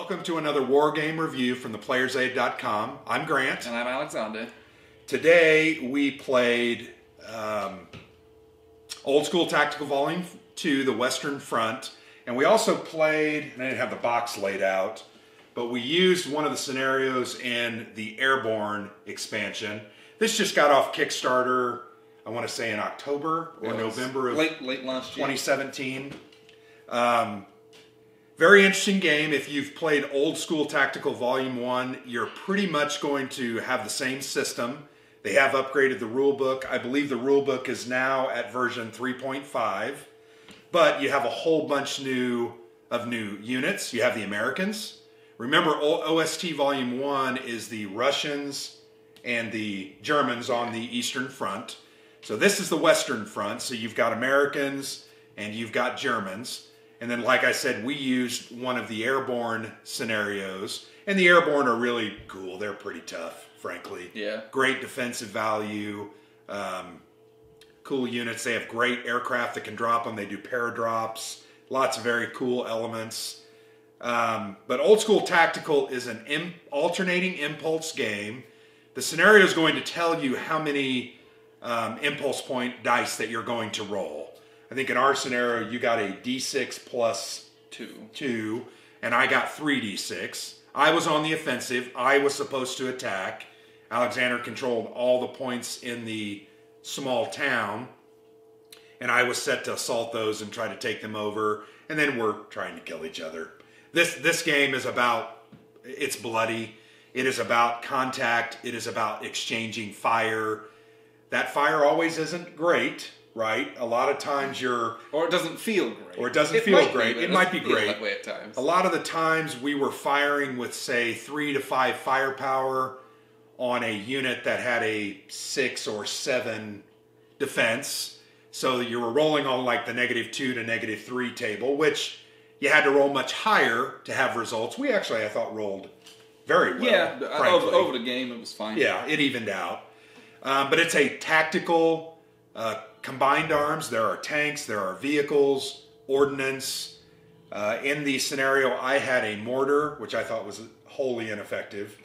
Welcome to another War Game review from theplayersaid.com. I'm Grant. And I'm Alexander. Today we played Old School Tactical Volume 2, The Western Front. And we also played, and I didn't have the box laid out, but we used one of the scenarios in the Airborne expansion. This just got off Kickstarter, I want to say in October or November of late last year. 2017. Very interesting game. If you've played Old School Tactical Volume 1, you're pretty much going to have the same system. They have upgraded the rulebook. I believe the rulebook is now at version 3.5. But you have a whole bunch of new units. You have the Americans. Remember, OST Volume 1 is the Russians and the Germans on the Eastern Front. So this is the Western Front. So you've got Americans and you've got Germans. And then, like I said, we used one of the Airborne scenarios. And the Airborne are really cool. They're pretty tough, frankly. Yeah. Great defensive value. Cool units. They have great aircraft that can drop them. They do paradrops. Lots of very cool elements. But Old School Tactical is an alternating impulse game. The scenario is going to tell you how many impulse point dice that you're going to roll. I think in our scenario, you got a D6 plus 2, and I got 3D6. I was on the offensive. I was supposed to attack. Alexander controlled all the points in the small town, and I was set to assault those and try to take them over, and then we're trying to kill each other. This game is about, it's bloody. It is about contact. It is about exchanging fire. That fire always isn't great. Right, a lot of times or it doesn't feel great. Or it doesn't feel great. It might be great. That way at times. A lot of the times we were firing with, say, 3 to 5 firepower on a unit that had a 6 or 7 defense. So you were rolling on like the -2 to -3 table, which you had to roll much higher to have results. We actually, I thought, rolled very well. Yeah, over the game it was fine. Yeah, it evened out. But it's a tactical combined arms. There are tanks, there are vehicles, ordnance. In the scenario, I had a mortar, which I thought was wholly ineffective.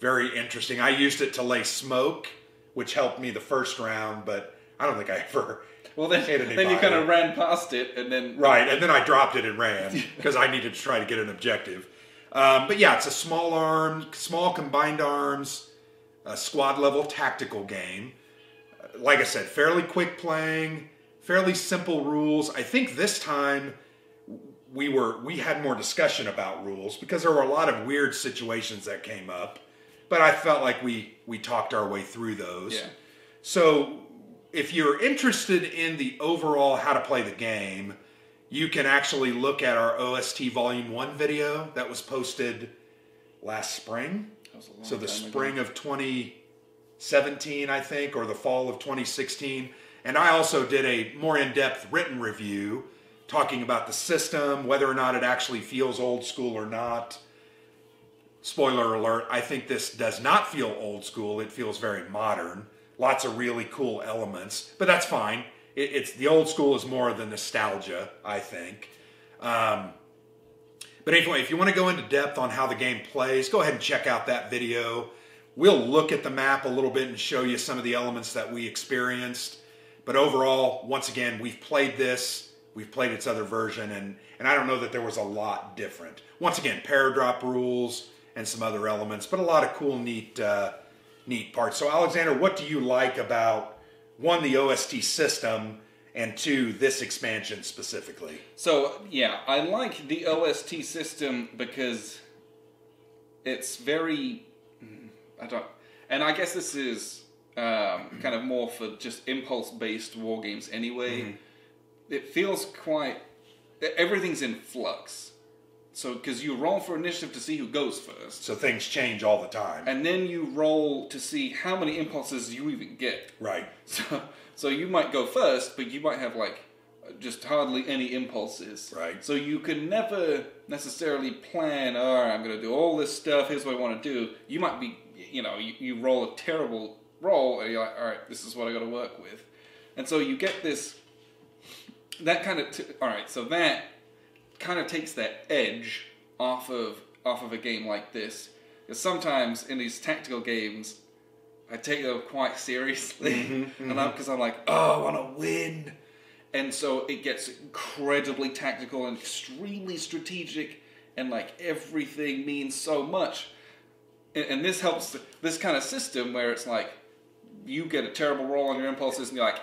Very interesting. I used it to lay smoke, which helped me the first round, but I don't think I ever hit anybody. Then you kind of ran past it, and then... Right, and then I dropped it and ran, because I needed to try to get an objective. But yeah, it's a small combined arms, squad-level tactical game. Like I said, fairly quick playing, fairly simple rules. I think this time we had more discussion about rules because there were a lot of weird situations that came up, but I felt like we talked our way through those. Yeah. So if you're interested in the overall how to play the game, you can actually look at our OST Volume 1 video that was posted last spring. So the spring of 2017, I think, or the fall of 2016. And I also did a more in-depth written review talking about the system, whether or not it actually feels old school or not. Spoiler alert, I think this does not feel old school. It feels very modern. Lots of really cool elements, but that's fine. It's the old school is more the nostalgia, I think. But anyway, if you want to go into depth on how the game plays, go ahead and check out that video. We'll look at the map a little bit and show you some of the elements that we experienced. But overall, once again, we've played this. We've played its other version, and I don't know that there was a lot different. Once again, paradrop rules and some other elements, but a lot of cool, neat parts. So, Alexander, what do you like about, 1, the OST system, and 2, this expansion specifically? So, yeah, I like the OST system because it's very... And I guess this is kind of more for just impulse-based war games anyway. Mm-hmm. It feels quite... Everything's in flux. So, because you roll for initiative to see who goes first. So things change all the time. And then you roll to see how many impulses you even get. Right. So you might go first, but you might have, like, just hardly any impulses. Right. So you can never necessarily plan, all right, I'm going to do all this stuff, here's what I want to do. You might be... You roll a terrible roll, and you're like, all right, this is what I got to work with. And so you get this, that kind of, all right, so that kind of takes that edge off of off of a game like this. Because sometimes in these tactical games, I take them quite seriously, because I'm like, oh, I want to win. And so it gets incredibly tactical and extremely strategic, and like everything means so much. And this helps, this kind of system where it's like, you get a terrible roll on your impulses and you're like,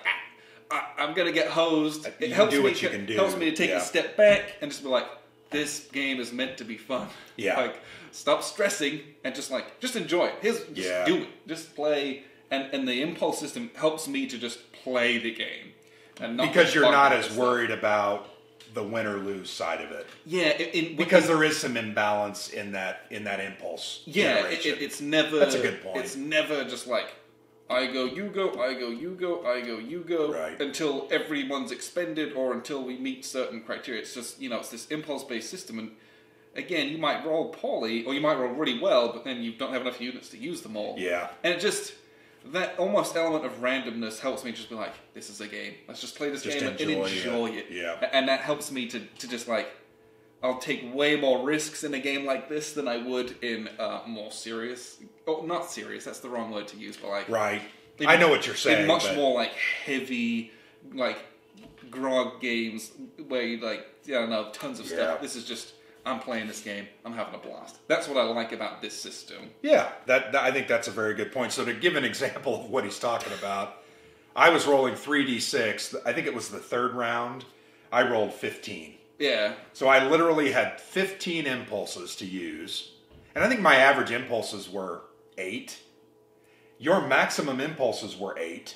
I'm going to get hosed. It helps me to take a step back and just be like, this game is meant to be fun. Yeah. Like, stop stressing and just enjoy it. Just do it. Just play. And the impulse system helps me to just play the game. And not because you're not as worried about the win or lose side of it. Yeah. Because there is some imbalance in that impulse. Yeah. It's never... That's a good point. It's never just like, I go, you go, I go, you go, I go, you go, right. Until everyone's expended or until we meet certain criteria. It's just, it's this impulse-based system. And again, you might roll poorly or you might roll really well, but then you don't have enough units to use them all. Yeah. And it just, that almost element of randomness helps me just be like, this is a game. Let's just play this game and enjoy it. Yeah. And that helps me to just like, I'll take way more risks in a game like this than I would in more serious... Oh, not serious, that's the wrong word to use, but like... Right. I know what you're saying. In much more like heavy, like grog games where you like, I don't know, tons of stuff. This is just, I'm playing this game, I'm having a blast. That's what I like about this system. Yeah, that I think that's a very good point. So to give an example of what he's talking about, I was rolling 3d6. I think it was the third round. I rolled 15. Yeah. So I literally had 15 impulses to use. And I think my average impulses were 8. Your maximum impulses were 8.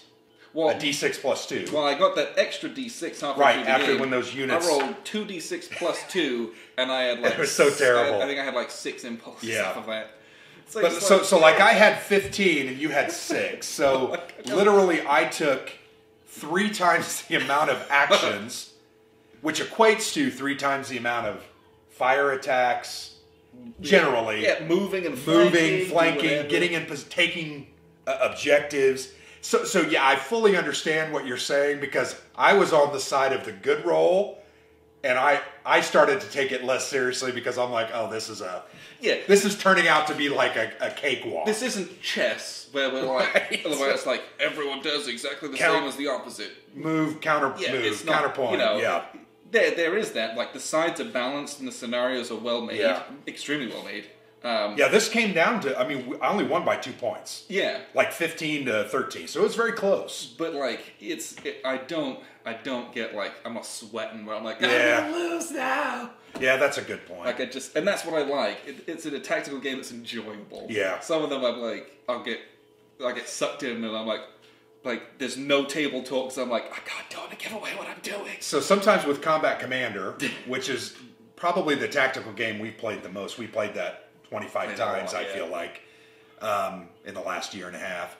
Well, a d6 plus 2. Well, I got that extra d6 halfway right, through the after game. when those units... I rolled 2 d6 plus 2, and I had like... It was so terrible. I think I had like 6 impulses off of that. So I had 15 and you had 6. So literally I took 3 times the amount of actions... which equates to 3 times the amount of fire attacks, generally. Yeah, moving, flanking, getting in, taking objectives. So yeah, I fully understand what you're saying because I was on the side of the good roll, and I started to take it less seriously because I'm like, oh, this is turning out to be like a cakewalk. This isn't chess where we're like, where it's like everyone does exactly the same as the opposite. Move, counterpoint. There is that. Like, the sides are balanced and the scenarios are well made. Yeah. Extremely well made. This came down to, I only won by 2 points. Yeah. Like 15 to 13. So it was very close. But, like, I don't get, like, I'm not sweating where I'm like, I'm going to lose now. Yeah, that's a good point. Like, and that's what I like. It's in a tactical game that's enjoyable. Yeah. Some of them I'm like, I get sucked in and I'm like, there's no table talk, so I'm like, I don't want to give away what I'm doing. So sometimes with Combat Commander, which is probably the tactical game we've played the most, we played that 25 times, I feel like, in the last year and a half.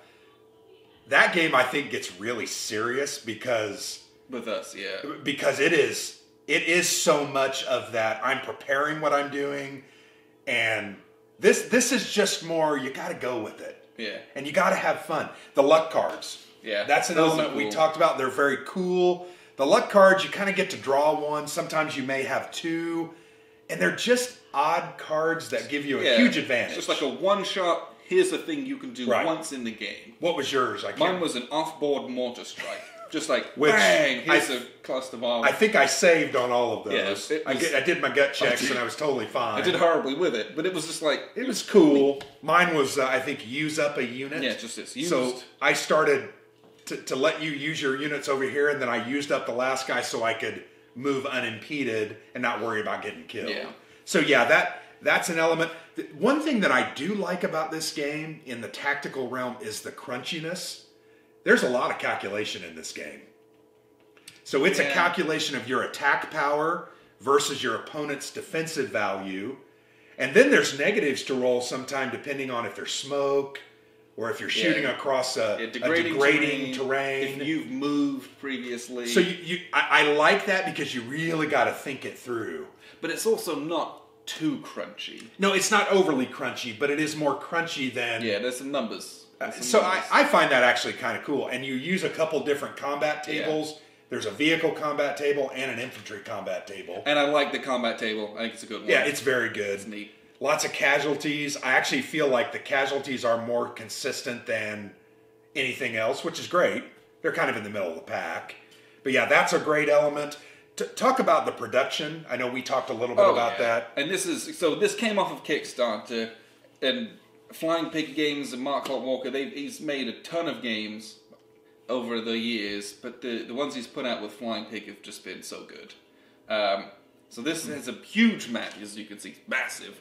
That game, I think, gets really serious because... With us, yeah. Because it is so much of that, I'm preparing what I'm doing, and this is just more, you got to go with it. Yeah. And you got to have fun. The luck cards. Yeah. That's an element we talked about. They're very cool. The luck cards, you kind of get to draw one. Sometimes you may have 2. And they're just odd cards that give you a huge advantage. It's just like a one-shot, here's a thing you can do once in the game. What was yours? Mine was an off-board mortar strike. Just like, bang, here's a cluster bomb. I think I saved on all of those. Yeah, I did my gut checks and I was totally fine. I did horribly with it, but it was just like... It was cool. Mine was, I think, use up a unit. Yeah, just it's used. So I started to let you use your units over here, and then I used up the last guy so I could move unimpeded and not worry about getting killed. Yeah. So yeah, that's an element. One thing that I do like about this game in the tactical realm is the crunchiness. There's a lot of calculation in this game. So it's a calculation of your attack power versus your opponent's defensive value. And then there's negatives to roll sometime depending on if there's smoke or if you're shooting across a degrading terrain. If you've moved previously. So I like that because you really got to think it through. But it's also not too crunchy. No, it's not overly crunchy, but it is more crunchy than... Yeah, there's some numbers. I find that actually kind of cool. And you use a couple different combat tables. Yeah. There's a vehicle combat table and an infantry combat table. And I like the combat table. I think it's a good one. Yeah, it's very good. It's neat. Lots of casualties. I actually feel like the casualties are more consistent than anything else, which is great. They're kind of in the middle of the pack. But yeah, that's a great element. Talk about the production. I know we talked a little bit about that. And this came off of Kickstarter, and Flying Pig Games and Mark Holt Walker, he's made a ton of games over the years, but the ones he's put out with Flying Pig have just been so good. So this has a huge map, as you can see, massive.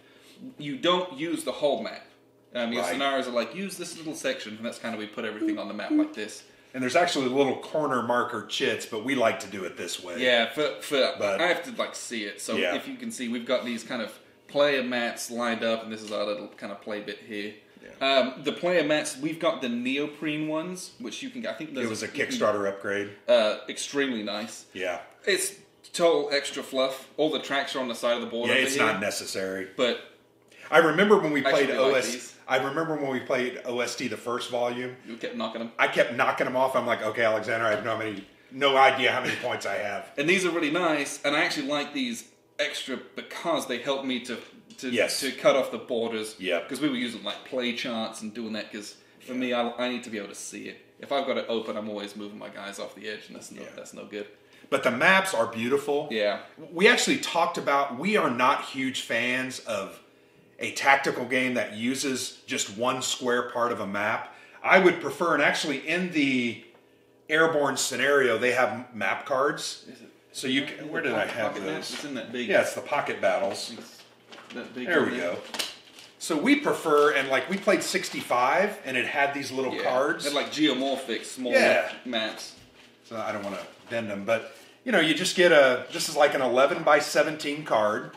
You don't use the whole map. Your scenarios are like, use this little section, and that's kind of we put everything on the map like this. And there's actually little corner marker chits, but we like to do it this way. Yeah, but I have to like see it. So if you can see, we've got these kind of player mats lined up, and this is our little kind of play bit here. Yeah. The player mats, we've got the neoprene ones, which you can. I think it was a Kickstarter upgrade. Extremely nice. Yeah, it's total extra fluff. All the tracks are on the side of the board. Yeah, it's not necessary. But I remember when we played I remember when we played OST the first volume. You kept knocking them. I kept knocking them off. I'm like, okay, Alexander, I have no idea how many points I have. And these are really nice, and I actually like these extra because they help me to cut off the borders. Yeah. Because we were using like play charts and doing that. Because for me, I need to be able to see it. If I've got it open, I'm always moving my guys off the edge, and that's no good. But the maps are beautiful. Yeah. We actually talked about, we are not huge fans of a tactical game that uses just one square part of a map. I would prefer, and actually in the Airborne scenario, they have map cards. Is it? So you can, where did I have those? It's in that big. Yeah, it's the pocket battles. That big. There we go. So we prefer, and like we played 65, and it had these little cards. They're like geomorphic, small maps. So I don't want to bend them, but you just get this is like an 11 by 17 card.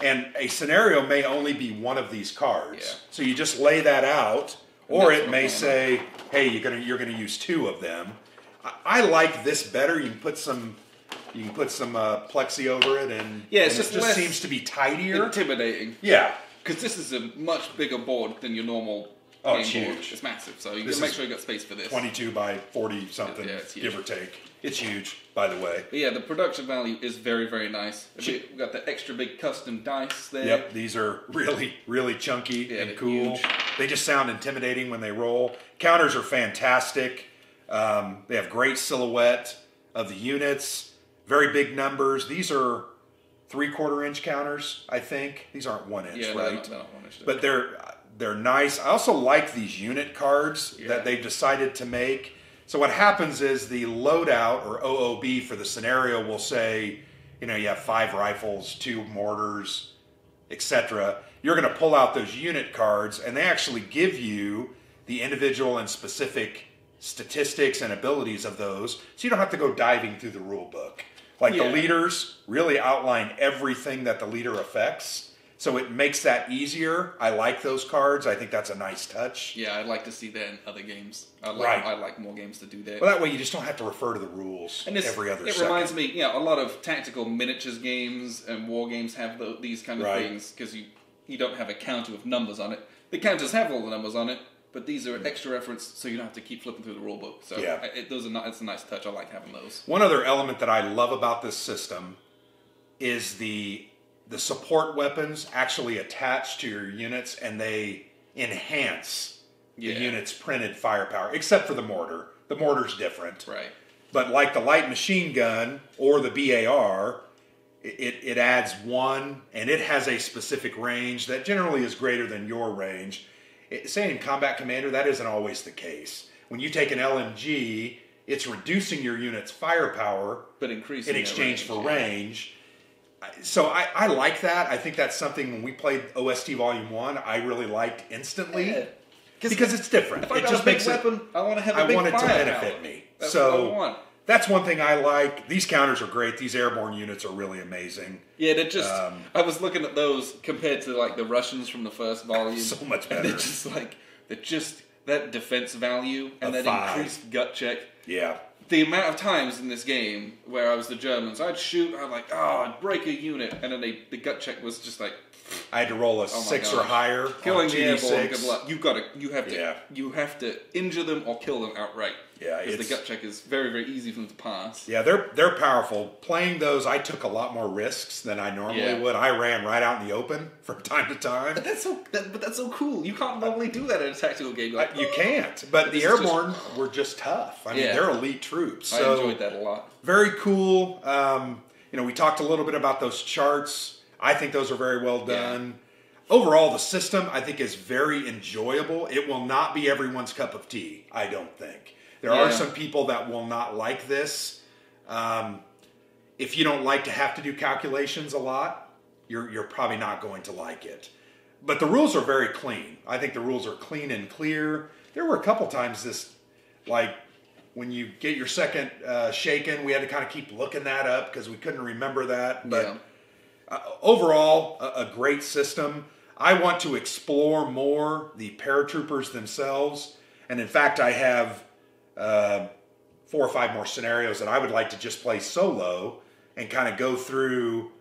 And a scenario may only be one of these cards. Yeah. So you just lay that out, or it may say, hey, you're gonna use two of them. I like this better. You can put some plexi over it, and it just seems to be tidier. Intimidating. Yeah. Because this is a much bigger board than your normal game it's huge. Board. It's massive, so you got to make sure you got space for this. 22 by 40 something, give or take. It's huge, by the way. But yeah, the production value is very, very nice. We've got the extra big custom dice there. Yep, these are really, really chunky and cool. Huge. They just sound intimidating when they roll. Counters are fantastic. They have great silhouette of the units. Very big numbers. These are 3/4 inch counters, I think. These aren't 1 inch, right? They're not 1 inch. But they're nice. I also like these unit cards that they've decided to make. So what happens is the loadout, or OOB for the scenario, will say, you have 5 rifles, 2 mortars, etc. You're going to pull out those unit cards, and they actually give you the individual and specific statistics and abilities of those, so you don't have to go diving through the rule book. Like the leaders really outline everything that the leader affects. So it makes that easier. I like those cards. I think that's a nice touch. Yeah, I'd like to see that in other games. I'd like more games to do that. Well, that way you just don't have to refer to the rules every other second. It reminds me, a lot of tactical miniatures games and war games have these kind of things, because you don't have a counter with numbers on it. The counters have all the numbers on it, but these are extra reference, so you don't have to keep flipping through the rule book. So it's a nice touch. I like having those. One other element that I love about this system is the support weapons actually attach to your units, and they enhance the unit's printed firepower, except for the mortar. The mortar's different. Right. But like the light machine gun or the BAR, it adds 1, and it has a specific range that generally is greater than your range. Say in Combat Commander, that isn't always the case. When you take an LMG, it's reducing your unit's firepower, but increasing in exchange for range. So I like that. I think that's something, when we played OST Volume 1, I really liked instantly. Yeah. Because it's different. If I got a big weapon, I want to have a big firepower. I want it to benefit me. That's what I want. That's one thing I like. These counters are great. These airborne units are really amazing. Yeah, they're just... I was looking at those compared to like the Russians from the first volume. So much better. And they're just that defense value and that increased gut check. Yeah. The amount of times in this game where I was the Germans, I'd shoot, I'm like, oh, I'd break a unit, and then the gut check was just like, I had to roll a 6 or higher. Killing the airborne, 2d6. good luck. You have to injure them or kill them outright. Yeah, because the gut check is very, very easy for them to pass. Yeah, they're powerful. Playing those, I took a lot more risks than I normally would. I ran right out in the open from time to time. But that's so cool. You can't normally do that in a tactical game. Like, you can't. But the Airborne were just tough. I mean, they're elite troops. So I enjoyed that a lot. Very cool. We talked a little bit about those charts. I think those are very well done. Yeah. Overall, the system, I think, is very enjoyable. It will not be everyone's cup of tea, I don't think. There are some people that will not like this. If you don't like to have to do calculations a lot, you're probably not going to like it. But the rules are very clean. I think the rules are clean and clear. There were a couple times when you get your second shaken, we had to kind of keep looking that up because we couldn't remember that. But overall, a great system. I want to explore more the paratroopers themselves. And in fact, I have 4 or 5 more scenarios that I would like to just play solo and kind of go through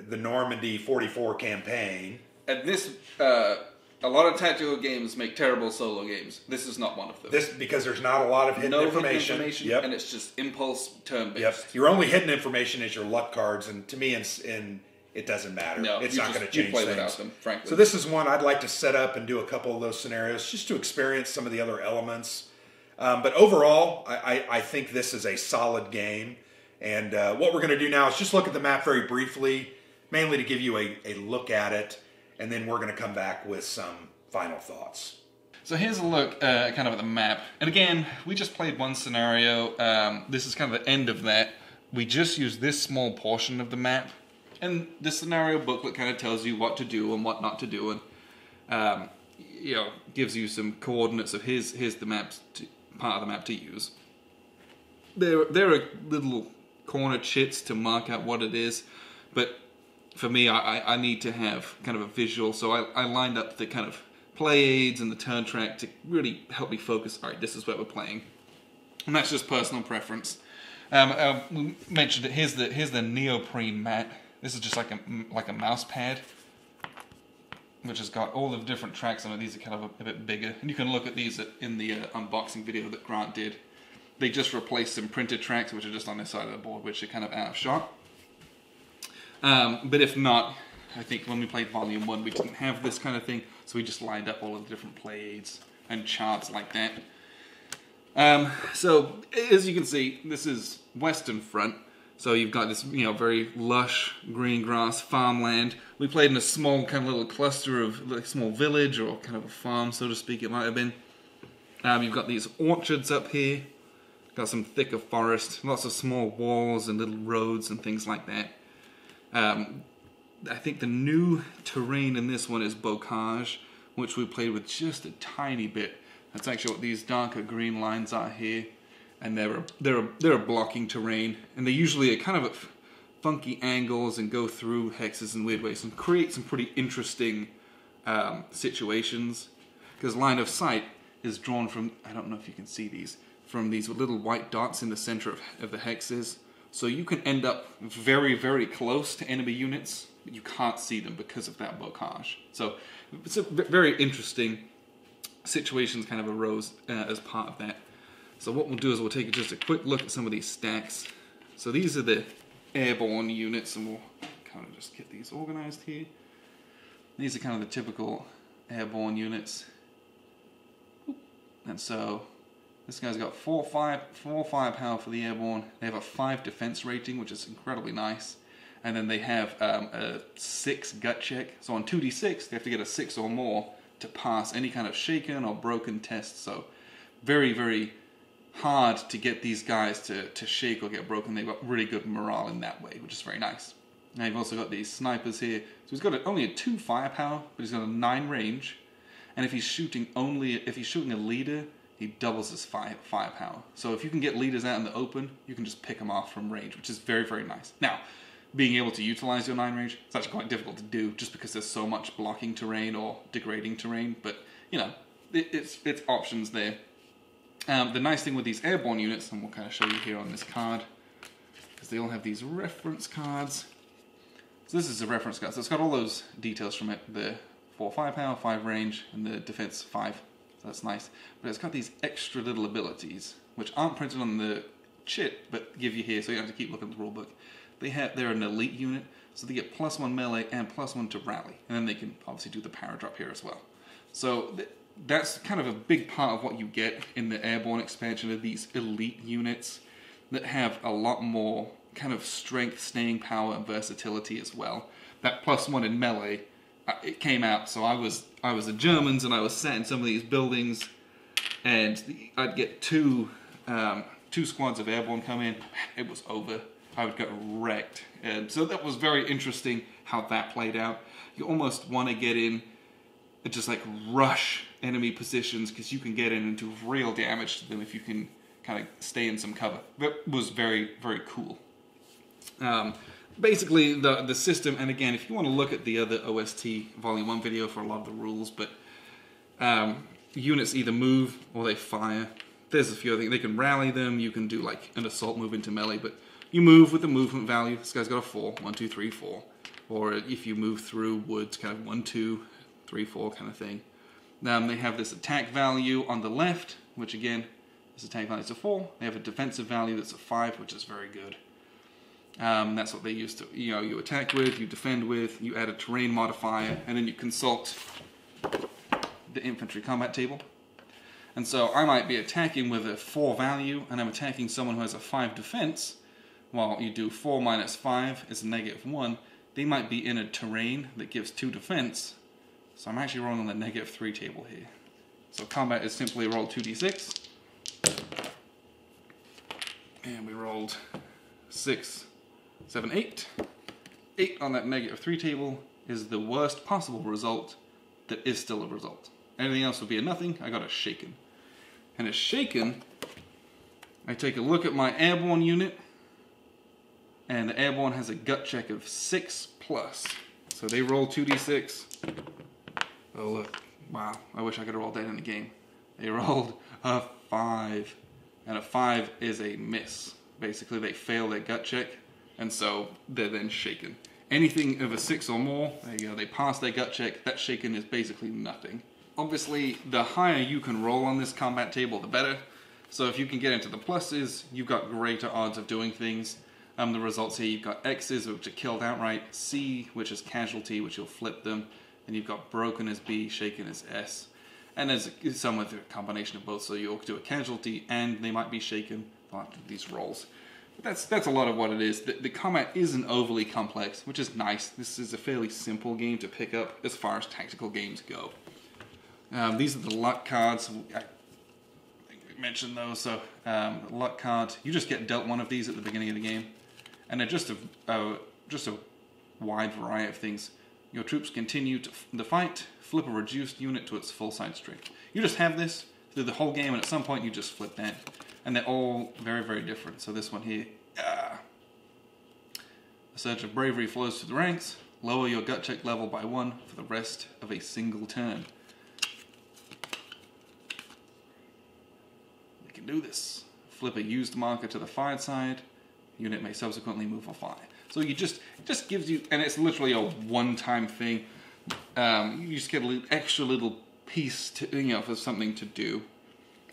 the Normandy 44 campaign. And this, a lot of tactical games make terrible solo games. This is not one of them. Because there's not a lot of hidden information. And it's just impulse turn-based. Yep. Your only hidden information is your luck cards, and to me, it doesn't matter. No, it's not going to change you play things. Without them, frankly. So this is one I'd like to set up and do a couple of those scenarios just to experience some of the other elements. But overall, I think this is a solid game. And what we're going to do now is just look at the map very briefly, mainly to give you a look at it. And then we're going to come back with some final thoughts. So here's a look kind of at the map. And again, we just played one scenario. This is kind of the end of that. We just used this small portion of the map. And the scenario booklet kind of tells you what to do and what not to do. And, gives you some coordinates of here's the part of the map to use. There are little corner chits to mark out what it is. But for me, I need to have kind of a visual. So I lined up the kind of play aids and the turn track to really help me focus. All right, this is where we're playing. And that's just personal preference. We mentioned it. Here's the Neoprene Mat. This is just like a mouse pad, which has got all the different tracks on it. These are kind of a bit bigger. And you can look at these in the unboxing video that Grant did. They just replaced some printed tracks, which are just on this side of the board, which are kind of out of shot. But if not, I think when we played Volume 1, we didn't have this kind of thing, so we just lined up all of the different play aids and charts like that. So, as you can see, this is Western Front. So you've got this, very lush green grass farmland. We played in a small kind of little cluster of like small village or kind of a farm, so to speak, it might have been. You've got these orchards up here. Got some thicker forest, lots of small walls and little roads and things like that. I think the new terrain in this one is bocage, which we played with just a tiny bit. That's actually what these darker green lines are here. And they're a blocking terrain, and they usually are kind of at funky angles and go through hexes in weird ways and create some pretty interesting situations. Because line of sight is drawn from, I don't know if you can see these, from these little white dots in the center of the hexes. So you can end up very, very close to enemy units, but you can't see them because of that bocage. So it's a very interesting situations kind of arose as part of that. So what we'll do is we'll take just a quick look at some of these stacks. So these are the Airborne Units, and we'll kind of just get these organized here. These are kind of the typical Airborne Units. And so this guy's got 4 firepower for the Airborne. They have a 5 defense rating, which is incredibly nice. And then they have a 6 gut check. So on 2d6, they have to get a 6 or more to pass any kind of shaken or broken test. So very, very hard to get these guys to shake or get broken. They've got really good morale in that way, which is very nice. Now you've also got these snipers here. So he's got only a 2 firepower, but he's got a 9 range. And if he's shooting a leader, he doubles his firepower. So if you can get leaders out in the open, you can just pick them off from range, which is very, very nice. Now, being able to utilize your 9 range, it's actually quite difficult to do just because there's so much blocking terrain or degrading terrain. But, it's options there. The nice thing with these airborne units, and we'll kind of show you here on this card, is they all have these reference cards. So this is a reference card, so it's got all those details from it, the 4 firepower, 5 range, and the defense 5. So that's nice. But it's got these extra little abilities, which aren't printed on the chit, but give you here, so you don't have to keep looking at the rulebook. They're an elite unit, so they get +1 melee and +1 to rally. And then they can obviously do the power drop here as well. So that's kind of a big part of what you get in the Airborne expansion of these elite units that have a lot more kind of strength, staying power, and versatility as well. That +1 in melee, it came out, so I was the Germans and I was sat in some of these buildings and I'd get two squads of airborne come in, it was over. I would get wrecked. And so that was very interesting how that played out. You almost want to get in and just like rush enemy positions because you can get in and do real damage to them if you can kind of stay in some cover. That was very, very cool. Basically, the system, and again, if you want to look at the other OST Volume 1 video for a lot of the rules, but units either move or they fire. There's a few other things. They can rally them, you can do like an assault move into melee, but you move with the movement value. This guy's got a 4, 1, 2, 3, 4. Or if you move through woods, kind of 1, 2, 3, 4 kind of thing. They have this attack value on the left, which again, this attack value is a 4. They have a defensive value that's a 5, which is very good. That's what they use to, you attack with, you defend with, you add a terrain modifier, and then you consult the infantry combat table. And so I might be attacking with a 4 value, and I'm attacking someone who has a 5 defense. While you do 4 minus 5 is a -1. They might be in a terrain that gives 2 defense. So I'm actually rolling on the -3 table here. So combat is simply roll 2d6. And we rolled 6, 7, 8. 8 on that -3 table is the worst possible result that is still a result. Anything else would be a nothing. I got a shaken. And a shaken, I take a look at my airborne unit, and the airborne has a gut check of 6+. So they roll 2d6. Oh look, wow, I wish I could have rolled that in the game. They rolled a 5, and a 5 is a miss. Basically they fail their gut check, and so they're then shaken. Anything of a 6 or more, there you go, they pass their gut check, that shaken is basically nothing. Obviously, the higher you can roll on this combat table, the better. So if you can get into the pluses, you've got greater odds of doing things. The results here, you've got X's, which are killed outright, C, which is casualty, which you'll flip them, and you've got broken as B, shaken as S. And there's some with a combination of both, so you'll do a casualty and they might be shaken after these rolls. But that's a lot of what it is. The combat isn't overly complex, which is nice. This is a fairly simple game to pick up as far as tactical games go. These are the luck cards. I think we mentioned those. So luck cards, you just get dealt one of these at the beginning of the game, and they're just a wide variety of things. Your troops continue to the fight. Flip a reduced unit to its full side strength. You just have this through the whole game, and at some point you just flip that, and they're all very, very different. So this one here, a surge of bravery flows through the ranks. Lower your gut check level by 1 for the rest of a single turn. Do this. Flip a used marker to the fired side. Unit may subsequently move or fire. So it just gives you, and it's literally a one-time thing. You just get a extra little piece to, for something to do.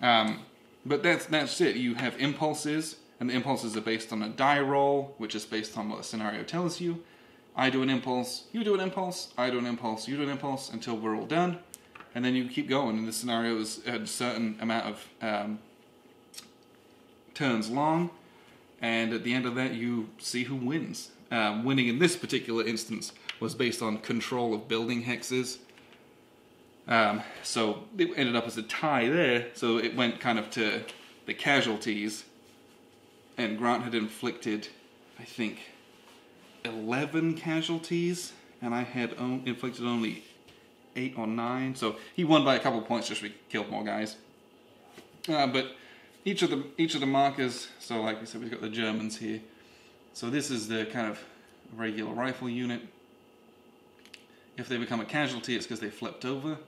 But that's it. You have impulses, and the impulses are based on a die roll, which is based on what the scenario tells you. I do an impulse, you do an impulse, I do an impulse, you do an impulse, until we're all done. And then you keep going, and the scenario is a certain amount of turns long, and at the end of that you see who wins. Winning in this particular instance was based on control of building hexes. So it ended up as a tie there, so it went kind of to the casualties, and Grant had inflicted, I think, 11 casualties, and I had inflicted only 8 or 9, so he won by a couple points just because we killed more guys. But each of the markers, so like we said, we've got the Germans here. So this is the kind of regular rifle unit. If they become a casualty, it's because they flipped over,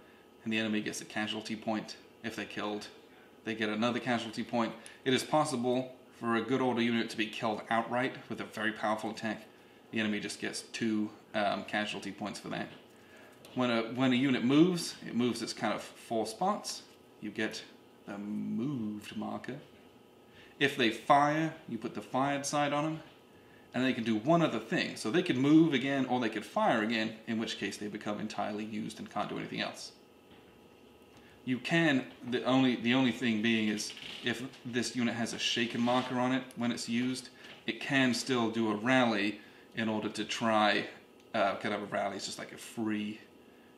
and the enemy gets a casualty point if they killed they get another casualty point. It is possible for a good order unit to be killed outright with a very powerful attack. The enemy just gets 2 casualty points for that. When a unit moves, it moves its kind of 4 spots. You get the moved marker. If they fire, you put the fired side on them. And they can do one other thing. So they could move again, or they could fire again, in which case they become entirely used and can't do anything else. You can, the only thing being is, if this unit has a shaken marker on it when it's used, it can still do a rally in order to try, kind of a rally. It's just like a free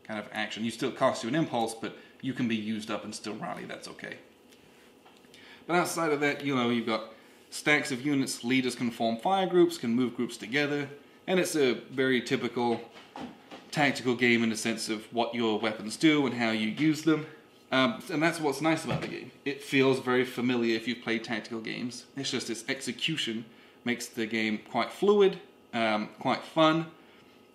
kind of action. You still cost you an impulse, but you can be used up and still rally, that's okay. But outside of that, you've got stacks of units, leaders can form fire groups, can move groups together, and it's a very typical tactical game in the sense of what your weapons do and how you use them. And that's what's nice about the game. It feels very familiar if you've played tactical games. It's just its execution makes the game quite fluid, quite fun,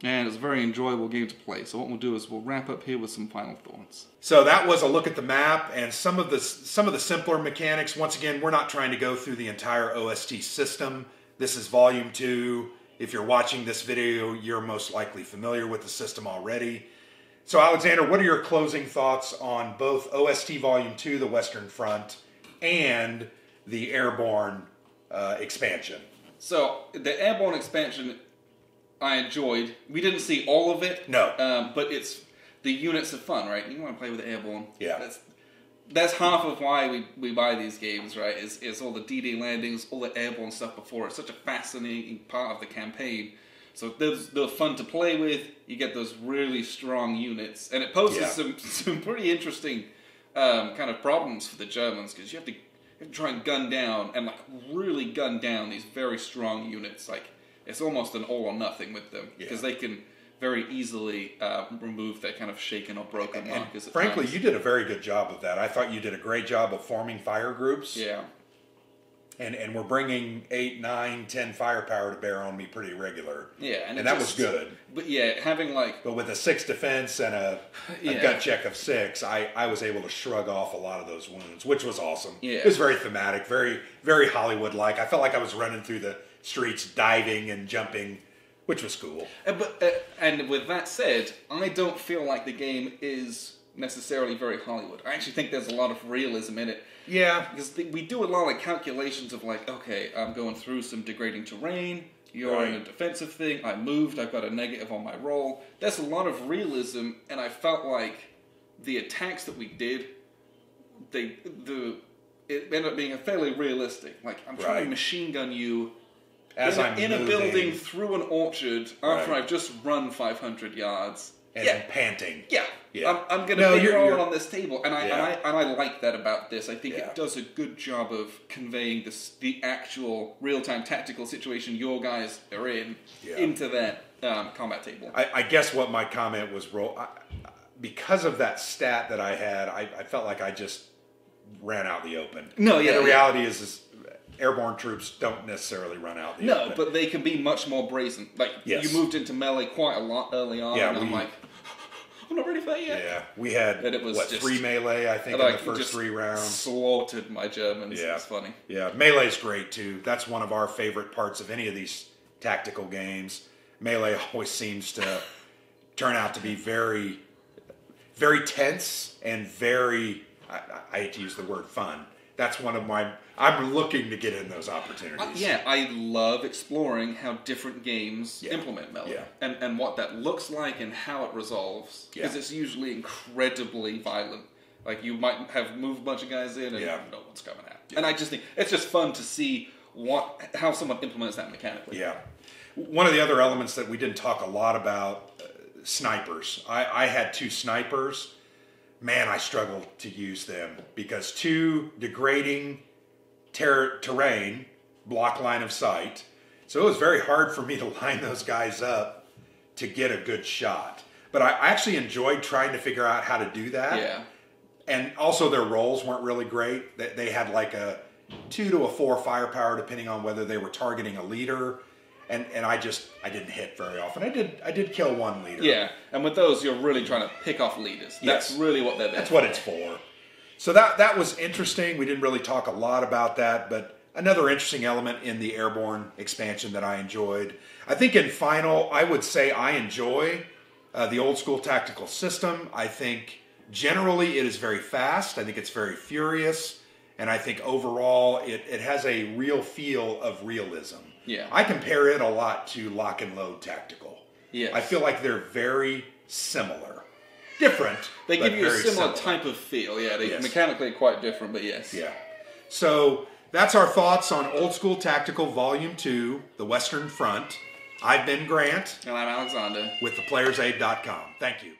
and it's a very enjoyable game to play. So what we'll do is we'll wrap up here with some final thoughts. So that was a look at the map and some of the simpler mechanics. Once again, we're not trying to go through the entire OST system. This is Volume 2. If you're watching this video, you're most likely familiar with the system already. So Alexander, what are your closing thoughts on both OST Volume 2, the Western Front, and the Airborne expansion? So the Airborne expansion I enjoyed. We didn't see all of it. No. But the units are fun, right? You want to play with Airborne. Yeah. That's half of why we buy these games, right? Is all the D-Day landings, all the Airborne stuff before. It's such a fascinating part of the campaign. So they're fun to play with. You get those really strong units. And it poses some pretty interesting kind of problems for the Germans, because you have to try and gun down and really gun down these very strong units. It's almost an all or nothing with them, because they can very easily remove their kind of shaken or broken markers. Frankly, you did a very good job of that. I thought you did a great job of forming fire groups. Yeah. And we're bringing 8, 9, 10 firepower to bear on me pretty regular. Yeah. And that was good. But yeah, having But with a 6 defense and a gut check of 6, I was able to shrug off a lot of those wounds, which was awesome. Yeah. It was very thematic, very, very Hollywood-like. I felt like I was running through the streets diving and jumping, which was cool. And with that said, I don't feel like the game is necessarily very Hollywood. I actually think there's a lot of realism in it. Yeah. Because we do a lot of calculations of okay, I'm going through some degrading terrain, you're in a defensive thing, I moved, I've got a negative on my roll. There's a lot of realism, and I felt like the attacks that we did, it ended up being fairly realistic. I'm trying to machine gun you in a building through an orchard after I've just run 500 yards. And panting. Yeah. I'm going to figure out on this table. And I like that about this. I think it does a good job of conveying the actual real-time tactical situation your guys are in into that combat table. I guess what my comment was, because of that stat that I had, I felt like I just ran out the open. No, yeah. And the reality is airborne troops don't necessarily run out the open. No, but they can be much more brazen. You moved into melee quite a lot early on, and I'm I'm not ready for that yet. Yeah, we had, 3 melee, I think, in the first 3 rounds. Slaughtered my Germans. Yeah. It's funny. Yeah, melee's great, too. That's one of our favorite parts of any of these tactical games. Melee always seems to turn out to be very, very tense and very, I hate to use the word fun. That's one of my... I'm looking to get in those opportunities. I love exploring how different games implement melee. And what that looks like and how it resolves. Because it's usually incredibly violent. You might have moved a bunch of guys in and no one's coming out. And I just think it's just fun to see how someone implements that mechanically. Yeah. One of the other elements that we didn't talk a lot about, snipers. I had 2 snipers. Man, I struggled to use them because 2 degrading terrain, block line of sight. So it was very hard for me to line those guys up to get a good shot. But I actually enjoyed trying to figure out how to do that. Yeah. And also their rolls weren't really great. They had a 2 to a 4 firepower depending on whether they were targeting a leader. And I didn't hit very often. I did kill 1 leader. Yeah, and with those you're really trying to pick off leaders. That's really what they're there That's what it's for. So that was interesting. We didn't really talk a lot about that, but another interesting element in the Airborne expansion that I enjoyed. I think in final, I would say I enjoy the old school tactical system. I think generally it is very fast. I think it's very furious. And I think overall it has a real feel of realism. Yeah. I compare it a lot to Lock and Load Tactical. Yes. I feel like they're very similar. Different. They give you a similar similar type of feel. Yeah, they're Yes. mechanically quite different, but yes. Yeah. So that's our thoughts on Old School Tactical Volume 2, The Western Front. I've been Grant And I'm Alexander. with theplayersaid.com. Thank you.